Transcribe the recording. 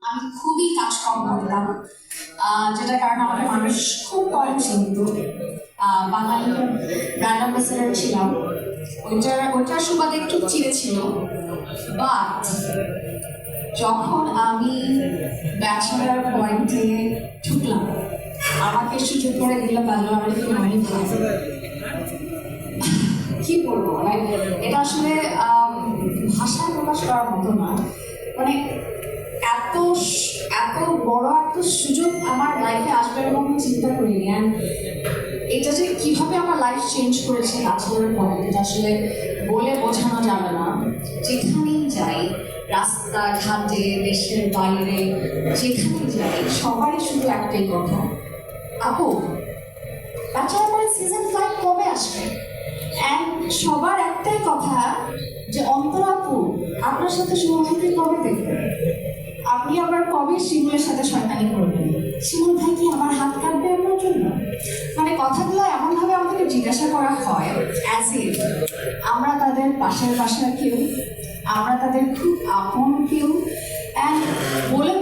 আমি খুবই কাজ কম করতাম, যেটা কারণে আমাকে মানুষ খুব কম চিনত। বাঙালিতে ব্র্যান্ড অ্যাম্বাসেডার ছিলাম, ওইটার সুবাদে একটু চিনেছিল। বাট যখন আমি ব্যাচেলার পয়েন্টে ঢুকলাম, আমাকে সুযোগ করে দিল ব্যাচেলার অনেক ভালো। কি বলবো, এটা আসলে ভাষায় প্রকাশ করার মতো না। মানে এত এত বড় একটা সুযোগ আমার লাইফে আসবে এবং আমি চিন্তা করিনি। অ্যান্ড এটা যে কিভাবে আমার লাইফ চেঞ্জ করেছে ব্যাচেলারের পরে, এটা আসলে বলে বোঝানো যাবে না। যেখানেই যাই, রাস্তা ঘাটে, দেশের বাইরে, যেখানেই যাই, সবারই শুধু একটাই কথা, আপু ব্যাচেলার পরে সিজন 5 কবে আসবে? অ্যান্ড সবার একটাই কথা যে অন্তরা আপু আপনার সাথে শুভভাইকে কবে দেখবেন? আপনি আবার কবে শিমুলের সাথে শয়তানি করবেন? শিমুল ভাই কি আমার হাত কাটবে আপনার জন্য? মানে কথাগুলো এমনভাবে আমাদেরকে জিজ্ঞাসা করা হয় অ্যাজ ইফ আমরা তাদের পাশের বাসার কেউ, আমরা তাদের খুব আপন কেউ। অ্যান্ড বলে